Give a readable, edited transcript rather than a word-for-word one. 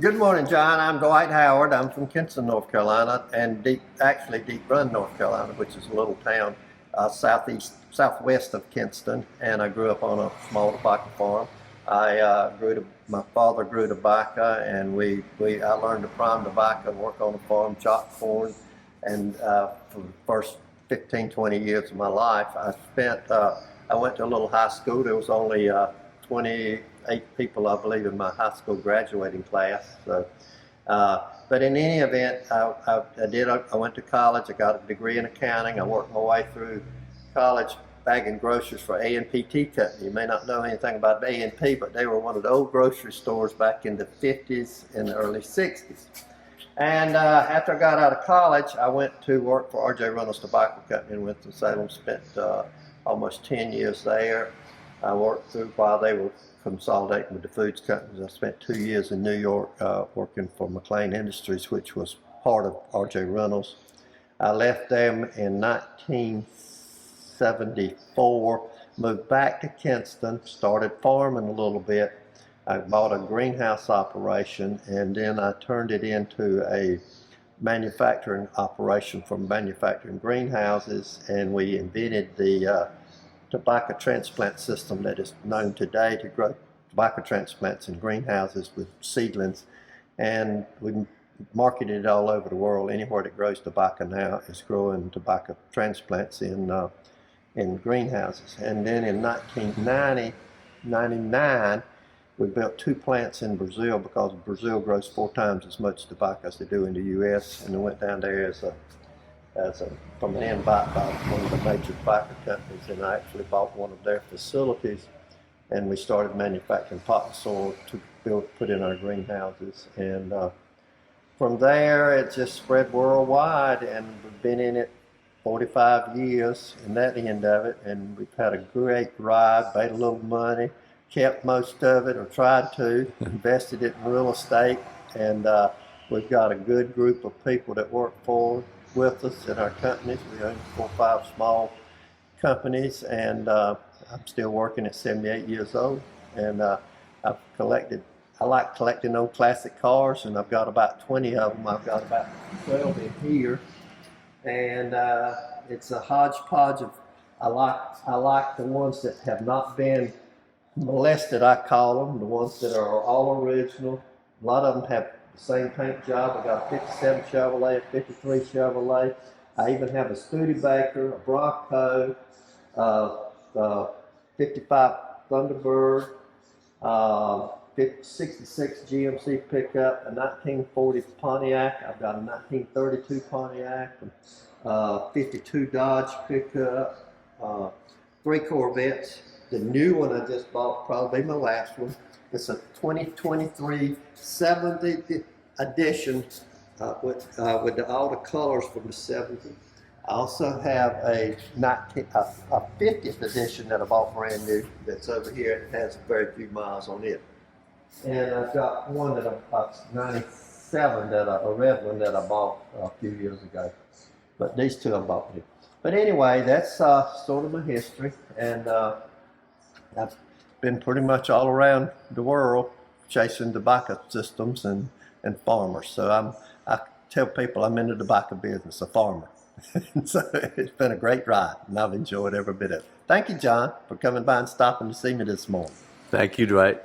Good morning, John. I'm Dwight Howard. I'm from Kinston, North Carolina, and Deep Run, North Carolina, which is a little town southwest of Kinston. And I grew up on a small tobacco farm. My father grew tobacco, and I learned to prime tobacco and work on the farm, chop corn, and for the first 15, 20 years of my life, I went to a little high school. There was only 28 people, I believe, in my high school graduating class. But in any event, I went to college. I got a degree in accounting. I worked my way through college bagging groceries for A&P Tea Company. You may not know anything about A&P, but they were one of the old grocery stores back in the 50s and the early 60s. And after I got out of college, I went to work for R.J. Reynolds Tobacco Company in Winston-Salem. Spent almost 10 years there. I worked through while they were consolidating with the foods companies. I spent 2 years in New York working for McLean Industries, which was part of R.J. Reynolds. I left them in 1974, moved back to Kinston, started farming a little bit. I bought a greenhouse operation, and then I turned it into a manufacturing operation for manufacturing greenhouses, and we invented the tobacco transplant system that is known today to grow tobacco transplants in greenhouses with seedlings, and we marketed it all over the world. Anywhere that grows tobacco now is growing tobacco transplants in greenhouses. And then in 1999, we built 2 plants in Brazil because Brazil grows 4 times as much tobacco as they do in the U.S. And I went down there from an invite by one of the major tobacco companies, and I actually bought one of their facilities, and we started manufacturing pot and soil to put in our greenhouses. And from there, it just spread worldwide, and we've been in it 45 years in that end of it, and we've had a great ride, made a little money, kept most of it, or tried to, invested it in real estate, and we've got a good group of people that work with us in our companies. We own 4 or 5 small companies, and I'm still working at 78 years old, and I like collecting old classic cars, and I've got about 20 of them. I've got about 12 in here, and it's a hodgepodge of, I like the ones that have not been molested, I call them, the ones that are all original. A lot of them have the same paint job. I got a 57 Chevrolet, a 53 Chevrolet. I even have a Studebaker, a Bronco, 55 Thunderbird, 66 GMC pickup, a 1940 Pontiac. I've got a 1932 Pontiac, 52 Dodge pickup, 3 Corvettes. The new one I just bought, probably my last one, it's a 2023 70th edition with all the colors from the 70s. I also have a 50th edition that I bought brand new that's over here. It has very few miles on it. And I've got one that a 97, a red one that I bought a few years ago. But these 2 I bought new. But anyway, that's sort of my history, and I've been pretty much all around the world chasing tobacco systems and farmers. So I tell people I'm in the tobacco business, a farmer. So it's been a great ride, and I've enjoyed every bit of it. Thank you, John, for coming by and stopping to see me this morning. Thank you, Dwight.